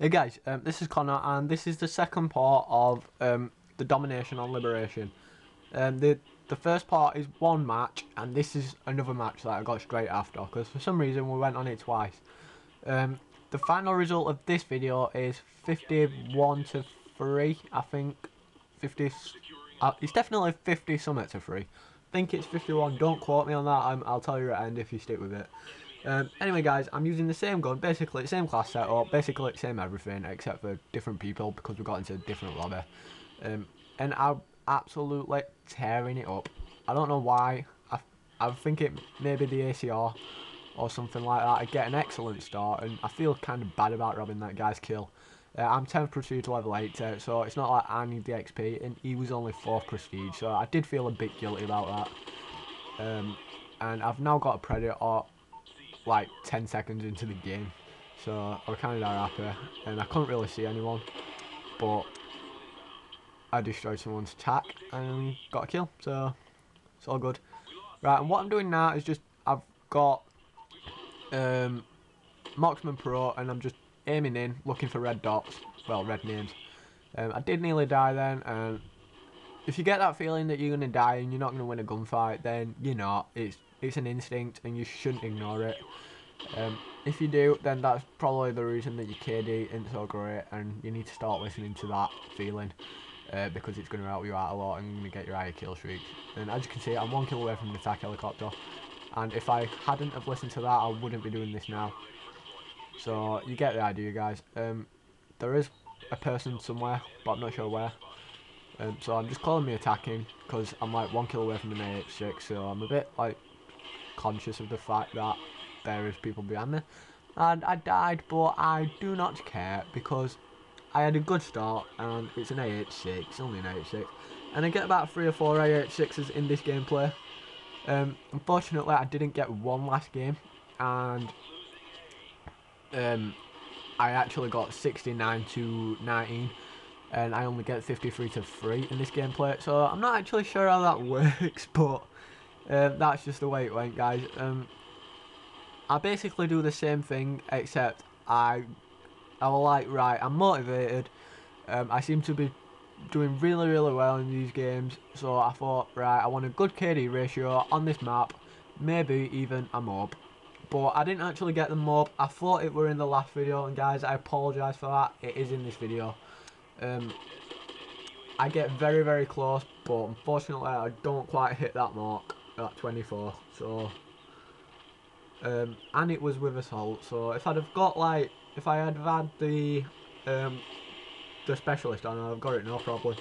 Hey guys, this is Connor, and this is the second part of the Domination on Liberation. The first part is one match, and this is another match that I got straight after, because for some reason we went on it twice. The final result of this video is 51 to 3, I think. 50. It's definitely 50 something to 3. I think it's 51. Don't quote me on that. I'll tell you at the end if you stick with it. Anyway guys, I'm using the same gun, basically the same class setup, basically the same everything except for different people because we got into a different lobby. And I'm absolutely tearing it up. I don't know why. I think it maybe the ACR or something like that. I get an excellent start and I feel kind of bad about robbing that guy's kill. I'm 10th prestige to level 8, so it's not like I need the XP, and he was only 4th prestige, so I did feel a bit guilty about that. And I've now got a Predator like 10 seconds into the game, so I was kind of happy, and I couldn't really see anyone, but I destroyed someone's attack and got a kill, so it's all good. Right, and what I'm doing now is just I've got Marksman Pro, and I'm just aiming in, looking for red dots, well, red names. I did nearly die then, and if you get that feeling that you're gonna die and you're not gonna win a gunfight, then you're not. It's an instinct, and you shouldn't ignore it. If you do, then that's probably the reason that your KD isn't so great, and you need to start listening to that feeling, because it's going to help you out a lot, and you're going to get your higher kill streaks. And as you can see, I'm 1 kill away from the attack helicopter, and if I hadn't have listened to that, I wouldn't be doing this now. So you get the idea, guys. There is a person somewhere, but I'm not sure where. So I'm just calling me attacking because I'm like 1 kill away from an AH6, so I'm a bit like conscious of the fact that there is people behind me. And I died, but I do not care because I had a good start, and it's an AH6, it's only an AH6, and I get about 3 or 4 AH6s in this gameplay. Unfortunately, I didn't get one last game, and I actually got 69 to 19, and I only get 53 to 3 in this gameplay, so I'm not actually sure how that works, but that's just the way it went, guys. I basically do the same thing, except I was like, right, I'm motivated, I seem to be doing really well in these games, so I thought, right, I want a good KD ratio on this map, maybe even a mob. But I didn't actually get the mob. I thought it were in the last video, and guys, I apologise for that. It is in this video. I get very close, but unfortunately I don't quite hit that mark at 24. So, and it was with assault. So if I'd have got like, if I had had the specialist on, I'd have got it no problem.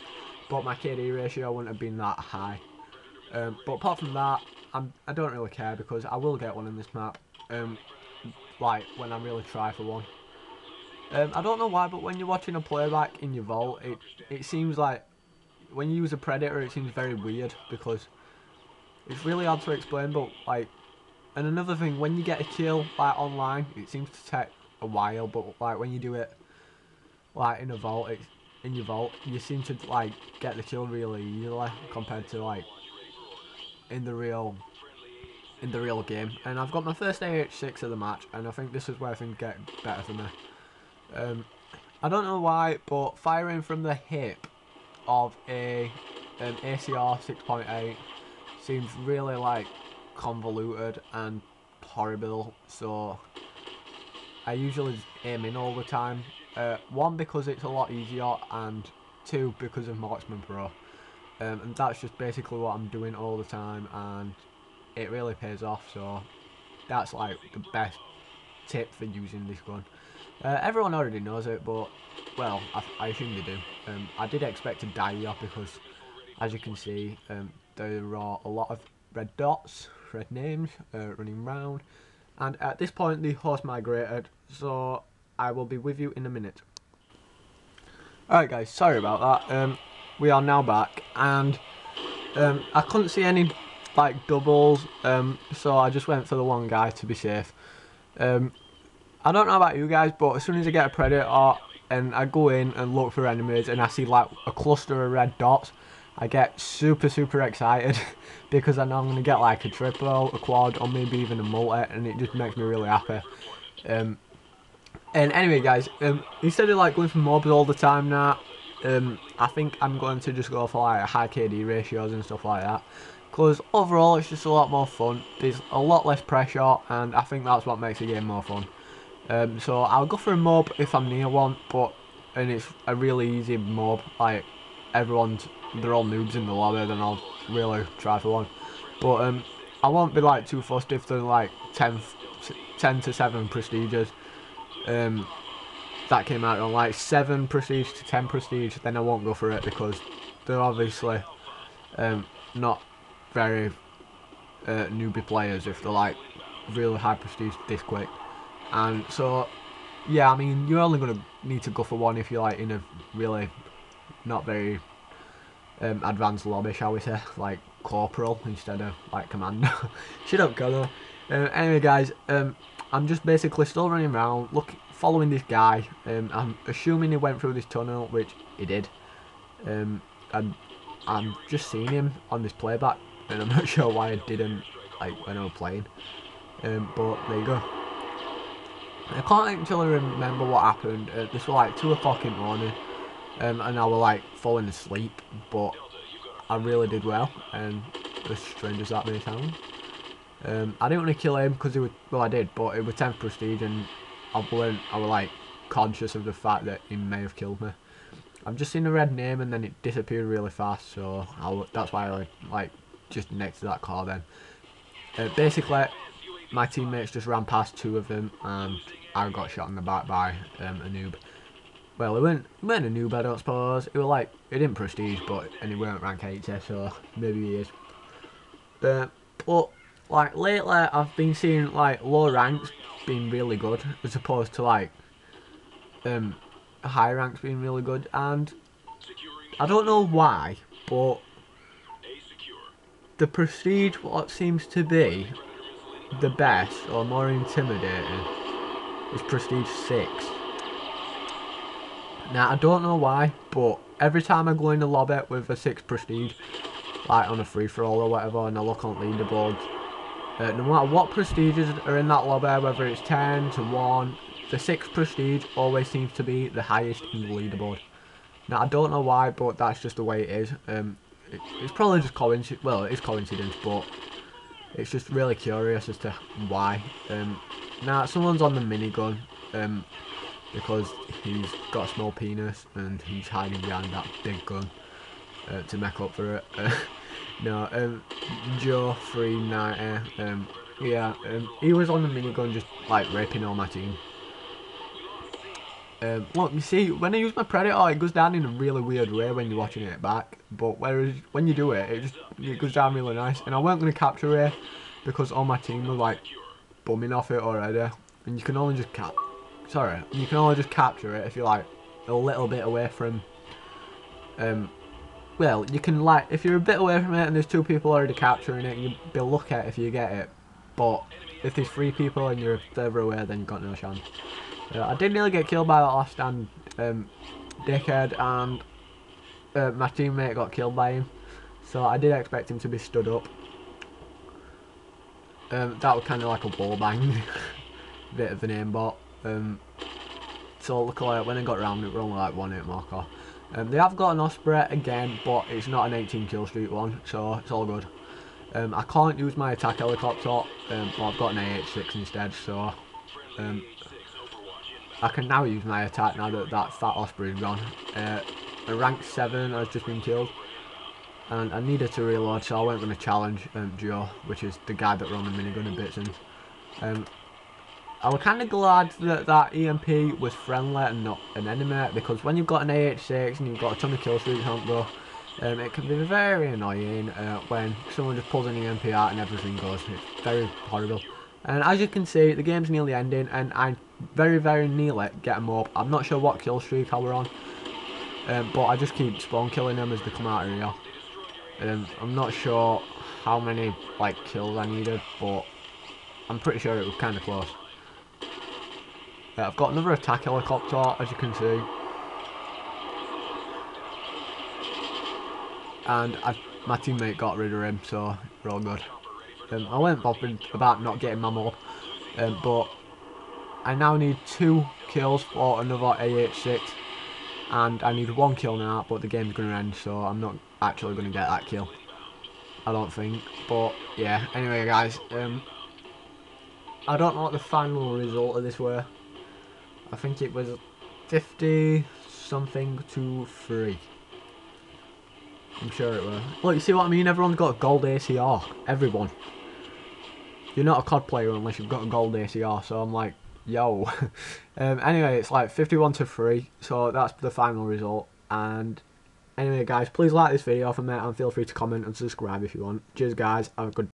But my KD ratio wouldn't have been that high. But apart from that, I don't really care because I will get one in this map. Like when I really try for one. I don't know why, but when you're watching a playback in your vault, it seems like when you use a Predator, it seems very weird because it's really hard to explain. But like, and another thing, when you get a kill like online, it seems to take a while. But like when you do it like in a vault, in your vault, you seem to like get the kill really easily compared to like in the real game. And I've got my first AH6 of the match, and I think this is where things get better for me. I don't know why, but firing from the hip of a ACR 6.8 seems really like convoluted and horrible, so I usually just aim in all the time. One, because it's a lot easier, and two, because of Marksman Pro. And that's just basically what I'm doing all the time, and it really pays off, so that's like the best tip for using this gun. Everyone already knows it, but well, I assume they do. I did expect to die here because, as you can see, there are a lot of red dots, red names running around, and at this point the horse migrated, so I will be with you in a minute. Alright guys, sorry about that. We are now back, and I couldn't see any like doubles, so I just went for the one guy to be safe. I don't know about you guys, but as soon as I get a Predator and I go in and look for enemies and I see like a cluster of red dots, I get super excited because I know I'm going to get like a triple, a quad, or maybe even a multi, and it just makes me really happy. And anyway, guys, instead of like going for mobs all the time now, I think I'm going to just go for like high KD ratios and stuff like that. Because overall, it's just a lot more fun. There's a lot less pressure, and I think that's what makes the game more fun. So I'll go for a mob if I'm near one, and it's a really easy mob. Like they're all noobs in the lobby, then I'll really try for one. But I won't be like too fussed if they're like 10 to 7 prestiges. That came out on like 7 prestige to 10 prestige, then I won't go for it because they're obviously not very newbie players if they're like really high prestige this quick. And so yeah, I mean, you're only going to need to go for one if you're like in a really not very advanced lobby, shall we say, like corporal instead of like commander. Shut up, Connor. Anyway, guys, I'm just basically still running around, following this guy. I'm assuming he went through this tunnel, which he did. And I'm just seeing him on this playback, and I'm not sure why I didn't like when I was playing. But there you go. I can't actually remember what happened. This was like 2 o'clock in the morning, and I was like falling asleep, but I really did well, and as strange as that may sound. I didn't want to kill him because he was, well, I did, but it was 10th prestige, and I was like conscious of the fact that he may have killed me. I've just seen a red name and then it disappeared really fast, so that's why I like just next to that car then. Basically, my teammates just ran past 2 of them and I got shot in the back by a noob. Well, he weren't a noob, I don't suppose. He was like, he didn't prestige, and he weren't rank 80, so maybe he is. But like lately, I've been seeing like low ranks being really good as opposed to like high ranks being really good, and I don't know why, but the prestige what seems to be the best or more intimidating is prestige 6. Now I don't know why, but every time I go in the lobby with a 6 prestige, like on a free for all or whatever, and I look on leaderboards, no matter what prestiges are in that lobby, whether it's 10 to 1, the 6 prestige always seems to be the highest in the leaderboard. Now I don't know why, but that's just the way it is. It's probably just coincidence. Well, it is coincidence, but it's just really curious as to why. Now someone's on the minigun, because he's got a small penis and he's hiding behind that big gun to make up for it. No, Joe 390. Yeah, he was on the minigun just like raping all my team. Look, you see, when I use my Predator, it goes down in a really weird way when you're watching it back. But whereas when you do it, it goes down really nice. And I weren't going to capture it because all my team were like bumming off it already. And you can only just you can only just capture it if you're like a little bit away from. Well, you can like if you're a bit away from it and there's 2 people already capturing it, you'd be lucky if you get it. But if there's 3 people and you're further away, then you've got no chance. I did nearly get killed by that last stand dickhead, and my teammate got killed by him, so I did expect him to be stood up. That was kind of like a wall bang, bit of an aimbot. So luckily when I got round it, we're only like 1 hit marker. They have got an Osprey again, but it's not an 18 kill streak one, so it's all good. I can't use my attack helicopter, but I've got an AH6 instead, so I can now use my attack now that that fat Osprey is gone. A rank 7 has just been killed, and I needed to reload, so I wasn't going to challenge Joe, which is the guy that ran the minigun in bits. And I was kind of glad that that EMP was friendly and not an enemy, because when you've got an AH6 and you've got a ton of kill streaks on go, it can be very annoying when someone just pulls an EMP out and everything goes. It's very horrible. And as you can see, the game's nearly ending, and I very nearly get them up. I'm not sure what kill streak I were on, but I just keep spawn killing them as they come out of here. I'm not sure how many like kills I needed, but I'm pretty sure it was kind of close. I've got another attack helicopter, as you can see, and my teammate got rid of him, so we're all good. I weren't bothered about not getting my mob, but I now need 2 kills for another AH6, and I need 1 kill now, but the game's going to end, so I'm not actually going to get that kill, I don't think. But yeah, anyway guys, I don't know what the final result of this were. I think it was 50 something to 3. I'm sure it were. Look, you see what I mean? Everyone's got a gold ACR. Everyone. You're not a COD player unless you've got a gold ACR, so I'm like, yo. Anyway, it's like 51 to 3, so that's the final result. And anyway guys, please like this video for me, and feel free to comment and subscribe if you want. Cheers guys, have a good